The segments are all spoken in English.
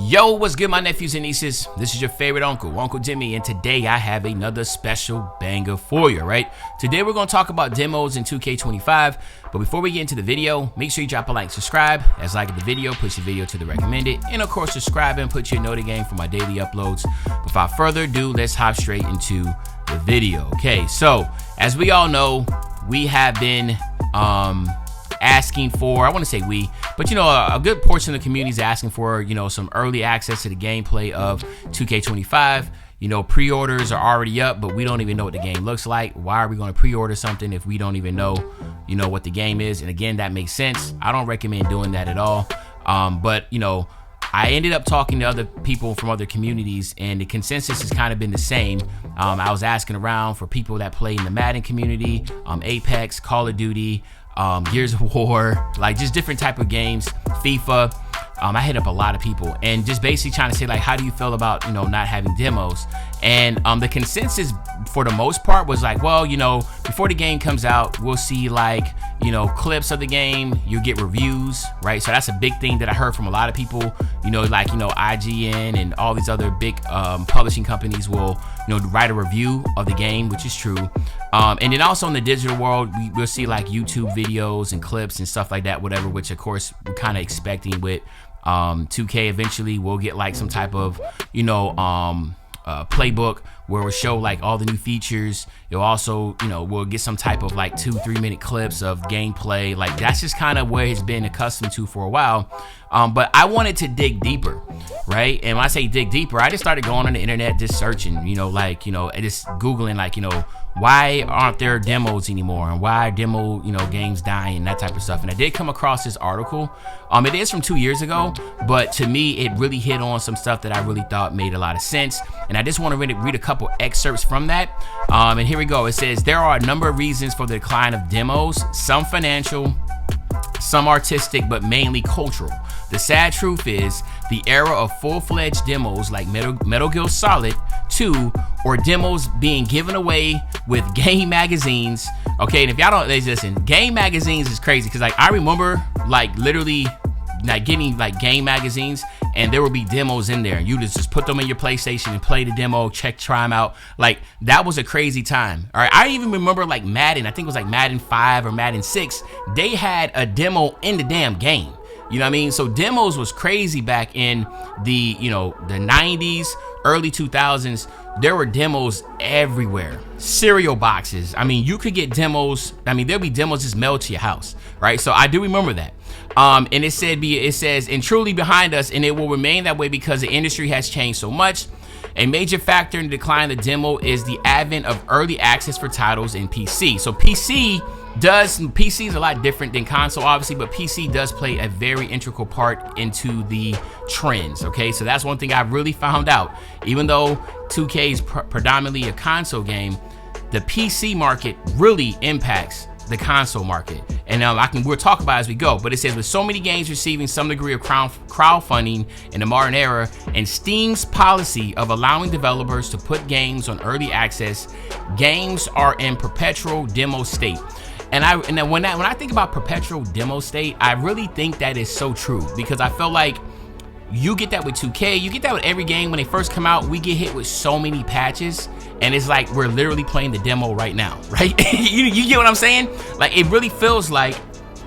Yo, what's good, my nephews and nieces? This is your favorite uncle, Uncle Jimmy, and today I have another special banger for you, right? Today we're going to talk about demos in 2K25, but before we get into the video, make sure you drop a like, subscribe, as liking the video, push the video to the recommended, and of course subscribe and put your note again for my daily uploads. Without further ado, let's hop straight into the video. Okay, so as we all know, we have been asking for, I want to say we, but a good portion of the community is asking for, some early access to the gameplay of 2K25. Pre-orders are already up, but we don't even know what the game looks like. Why are we going to pre-order something if we don't even know, what the game is? And again, that makes sense. I don't recommend doing that at all. But I ended up talking to other people from other communities, and the consensus has kind of been the same. I was asking around for people that play in the Madden community, Apex, Call of Duty, Gears of War, like just different type of games, FIFA. I hit up a lot of people and just basically trying to say, like, how do you feel about, not having demos? And the consensus for the most part was like, well, before the game comes out, we'll see like, clips of the game, you'll get reviews, right? So that's a big thing that I heard from a lot of people, like, IGN and all these other big publishing companies will, write a review of the game, which is true. And then also in the digital world, we'll see like YouTube videos and clips and stuff like that, whatever, which of course we're kind of expecting with 2K. Eventually we'll get like some type of, playbook where we'll show like all the new features. You'll also, we'll get some type of like 2-3 minute clips of gameplay. Like that's just kind of where it's been accustomed to for a while. But I wanted to dig deeper, right? And when I say dig deeper, I just started going on the internet, just searching, just Googling like, why aren't there demos anymore? And why are demo, games dying, that type of stuff. And I did come across this article. It is from 2 years ago, but to me, it really hit on some stuff that I really thought made a lot of sense. And I just want to read a couple excerpts from that. And here we go. It says, there are a number of reasons for the decline of demos, some financial, some artistic, but mainly cultural. The sad truth is the era of full-fledged demos like Metal Gear Solid 2 or demos being given away with game magazines. Okay, and if y'all don't listen, game magazines is crazy because like I remember like literally like getting like game magazines and there would be demos in there and you just put them in your PlayStation and play the demo, try them out. Like that was a crazy time. All right, I even remember like Madden, I think it was like Madden 5 or Madden 6, they had a demo in the damn game. You know what I mean? So demos was crazy back in the, the 90s, early 2000s. There were demos everywhere. Cereal boxes. I mean, you could get demos. I mean, there'll be demos just mailed to your house, right? So I do remember that. And it says, and truly behind us, and it will remain that way because the industry has changed so much. A major factor in the decline of the demo is the advent of early access for titles in PC. So PC is a lot different than console, obviously, but PC does play a very integral part into the trends, okay? So that's one thing I really found out. Even though 2K is predominantly a console game, the PC market really impacts the console market. And we'll talk about it as we go, but it says with so many games receiving some degree of crowdfunding in the modern era and Steam's policy of allowing developers to put games on early access, games are in perpetual demo state. And then when I think about perpetual demo state, I really think that is so true because I feel like you get that with 2K, you get that with every game. When they first come out, we get hit with so many patches and it's like we're literally playing the demo right now, right? you get what I'm saying? Like it really feels like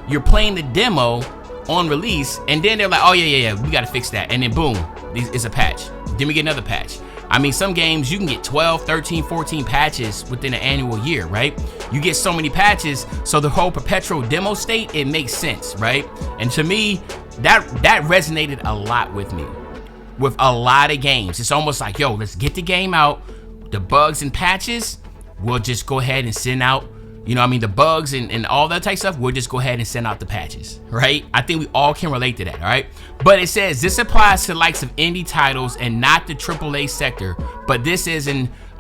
you're playing the demo on release and then they're like, oh yeah, we gotta fix that. And then boom, it's a patch. Then we get another patch. I mean, some games you can get 12, 13, 14 patches within an annual year, right? You get so many patches, so the whole perpetual demo state, it makes sense, right? And to me, that resonated a lot with me. With a lot of games, it's almost like, yo, let's get the game out. The bugs and patches, we'll just go ahead and send out, the bugs and all that type of stuff, we'll just go ahead and send out the patches, right? I think we all can relate to that, all right? But it says this applies to the likes of indie titles and not the AAA sector, but this is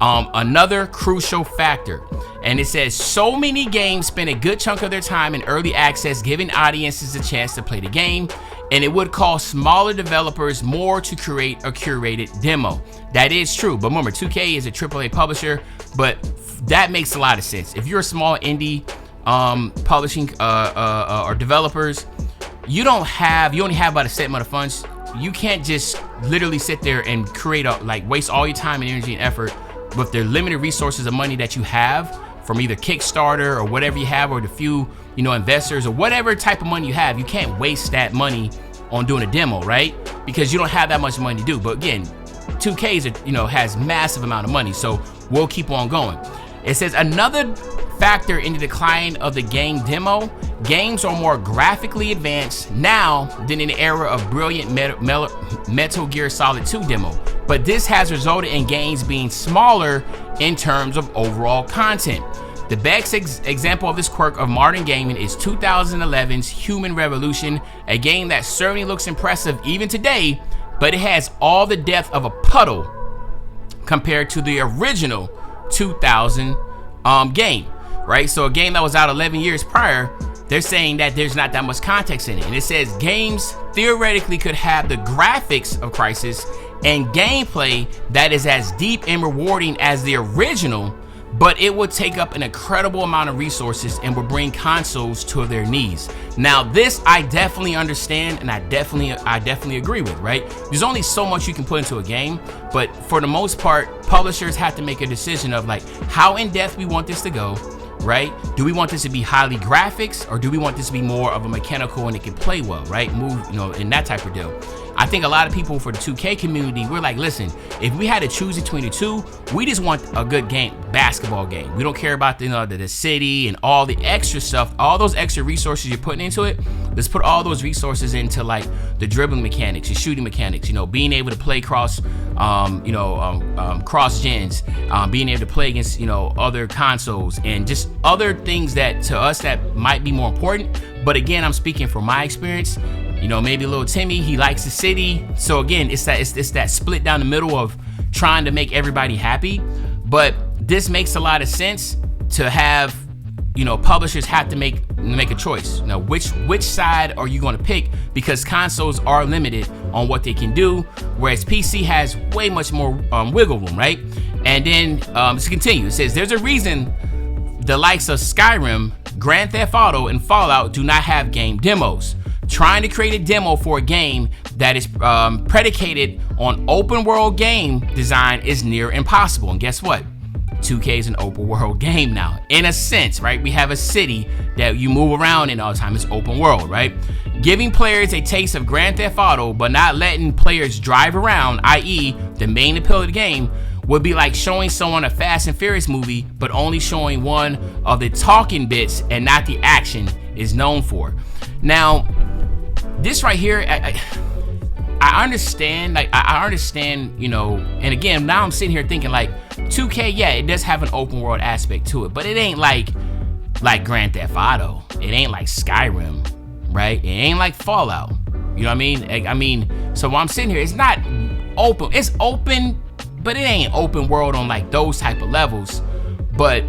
another crucial factor. And it says so many games spend a good chunk of their time in early access, giving audiences a chance to play the game, and it would cost smaller developers more to create a curated demo. That is true, but remember, 2K is a AAA publisher, but that makes a lot of sense. If you're a small indie publishing or developers, you only have about a set amount of funds you can't just literally sit there and create waste all your time and energy and effort with the limited resources of money that you have from either Kickstarter or whatever you have, or the few, investors or whatever type of money you have. You can't waste that money on doing a demo, right? Because you don't have that much money to do. But again, 2K has massive amount of money, so we'll keep on going. It says another factor in the decline of the game demo, games are more graphically advanced now than in the era of brilliant Metal Gear Solid 2 demo, but this has resulted in games being smaller in terms of overall content. The best example of this quirk of modern gaming is 2011's Human Revolution, a game that certainly looks impressive even today, but it has all the depth of a puddle compared to the original 2000 game, right? So a game that was out 11 years prior, they're saying that there's not that much context in it. And it says games theoretically could have the graphics of Crysis and gameplay that is as deep and rewarding as the original, but it would take up an incredible amount of resources and would bring consoles to their knees. Now this I definitely understand, and I definitely agree with, right? There's only so much you can put into a game, but for the most part, publishers have to make a decision of how in depth we want this to go, right? Do we want this to be highly graphics, or do we want this to be more of a mechanical and it can play well, right? Move, in that type of deal. I think a lot of people for the 2K community, we're like, listen, if we had to choose between the two, we just want a good game, basketball game. We don't care about the city and all the extra stuff, all those extra resources you're putting into it. Let's put all those resources into the dribbling mechanics, the shooting mechanics, being able to play cross gens, being able to play against, other consoles, and just other things that to us that might be more important. But again, I'm speaking from my experience. Maybe little Timmy, he likes the city. So again, it's that split down the middle of trying to make everybody happy. But this makes a lot of sense to have, publishers have to make a choice. Now, which side are you going to pick? Because consoles are limited on what they can do, whereas PC has way much more wiggle room, right? And then let's continue. It says there's a reason the likes of Skyrim, Grand Theft Auto, and Fallout do not have game demos. Trying to create a demo for a game that is predicated on open world game design is near impossible. And guess what? 2K is an open world game now, in a sense, right? We have a city that you move around in all the time. It's open world, right? Giving players a taste of Grand Theft Auto, but not letting players drive around, i.e. the main appeal of the game, would be like showing someone a Fast and Furious movie, but only showing one of the talking bits and not the action is known for. Now, this right here, I understand, I understand, and again, now I'm sitting here thinking 2K, yeah, it does have an open world aspect to it, but it ain't like Grand Theft Auto. It ain't like Skyrim, right? It ain't like Fallout. You know what I mean? I mean, so while I'm sitting here, it's not open. It's open, but it ain't open world on those type of levels. But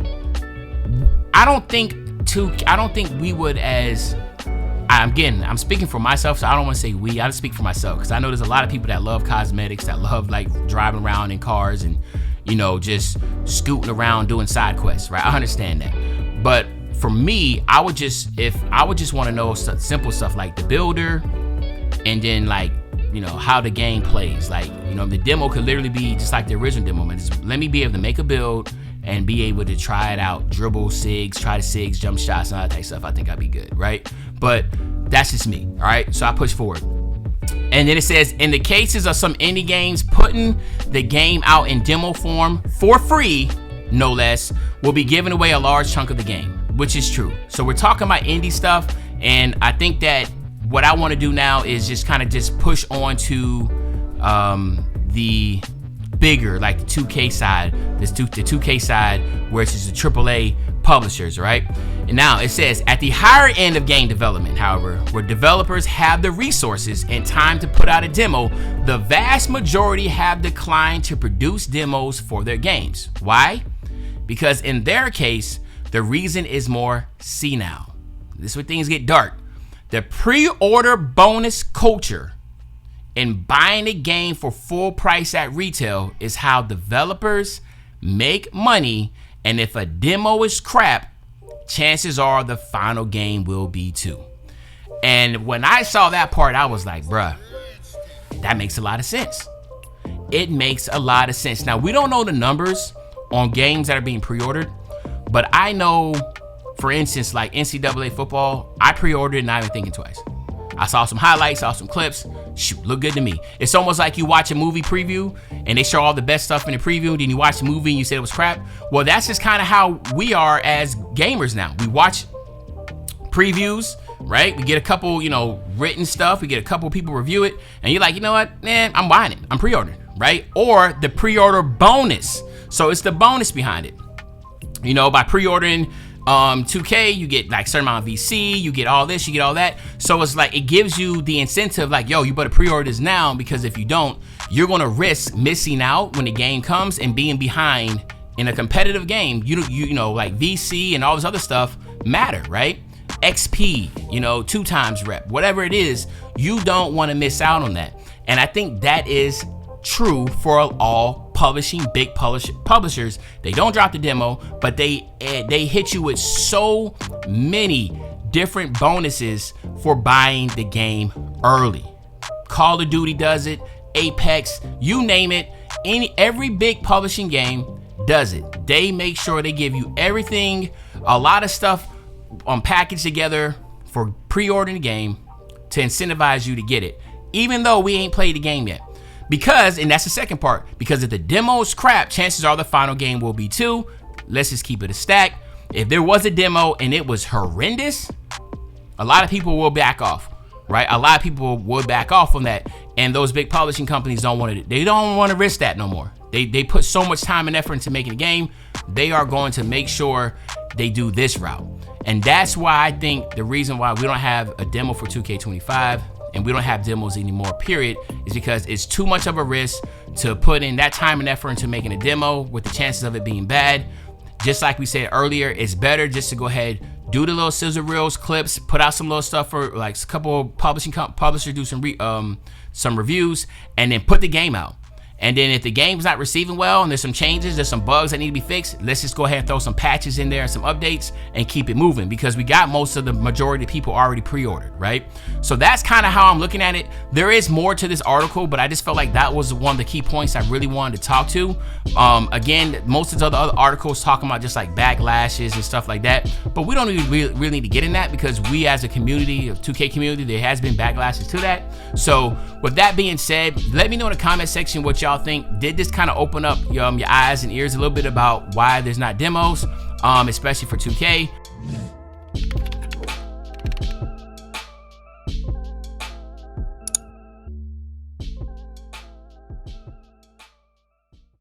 I don't think we would as... I'm speaking for myself, so I don't want to say we. I just speak for myself, because I know there's a lot of people that love cosmetics, that love driving around in cars and just scooting around doing side quests, right? I understand that, but for me, I would just want to know simple stuff like the builder, and then how the game plays. The demo could literally be just like the original demo, man. Just let me be able to make a build and be able to try it out, dribble, sigs, try the sigs, jump shots, and all that type of stuff. I think I'd be good, right? But that's just me, all right? So I push forward. And then it says, in the cases of some indie games, putting the game out in demo form for free, no less, will be giving away a large chunk of the game, which is true. So we're talking about indie stuff, and I think that what I want to do now is just kind of just push on to the bigger, the 2K side, the 2K side, where it's just the AAA publishers, right? And now it says, at the higher end of game development, however, where developers have the resources and time to put out a demo, the vast majority have declined to produce demos for their games. Why? Because in their case, the reason is more senile. This is where things get dark. The pre-order bonus culture and buying a game for full price at retail is how developers make money, and if a demo is crap, chances are the final game will be too. And when I saw that part, I was like, bruh, That makes a lot of sense. It makes a lot of sense. Now, we don't know the numbers on games that are being pre-ordered, but I know, for instance, like NCAA football, I pre-ordered and not even thinking twice. I saw some highlights, saw some clips. Shoot, look good to me. It's almost like you watch a movie preview and they show all the best stuff in the preview, then you watch the movie and you said it was crap. Well, that's just kind of how we are as gamers now. We watch previews, right? We get a couple, written stuff. We get a couple people review it, and you're like, you know what, man, I'm buying it. I'm pre-ordering, right? Or the pre-order bonus. So it's the bonus behind it. By pre-ordering 2K, you get like certain amount of VC, you get all this, you get all that. So it's like, it gives you the incentive, like, yo, you better pre-order this now, because if you don't, you're gonna risk missing out when the game comes and being behind in a competitive game. You know, like VC and all this other stuff matter, right? XP, 2 times rep, whatever it is, you don't want to miss out on that. And I think that is true for all big publishers. They don't drop the demo, but they hit you with so many different bonuses for buying the game early. Call of Duty does it, Apex, you name it. Every big publishing game does it. They make sure they give you everything, a lot of stuff packaged together for pre-ordering the game to incentivize you to get it, even though we ain't played the game yet. Because, and that's the second part, because if the demo's crap, chances are the final game will be too. Let's just keep it a stack. If there was a demo and it was horrendous, a lot of people will back off, right? A lot of people will back off on that, and those big publishing companies don't want to risk that no more. They put so much time and effort into making a game, they are going to make sure they do this route. And that's why I think the reason why we don't have a demo for 2K25 and we don't have demos anymore, period, is because it's too much of a risk to put in that time and effort into making a demo with the chances of it being bad. Just like we said earlier, it's better just to go ahead, do the little sizzle reels, clips, put out some little stuff for like a couple of publishers, do some reviews, and then put the game out. And then if the game's not receiving well and there's some changes, there's some bugs that need to be fixed, let's just go ahead and throw some patches in there and some updates and keep it moving, because we got most of the majority of people already pre-ordered, right? So that's kind of how I'm looking at it. There is more to this article, but I just felt like that was one of the key points I really wanted to talk to. Again, most of the other articles talking about just like backlashes and stuff like that, but we don't really need to get in that, because we as a community, a 2K community, there has been backlashes to that. So with that being said, let me know in the comment section what y'all think. Did this kind of open up your eyes and ears a little bit about why there's not demos, especially for 2K?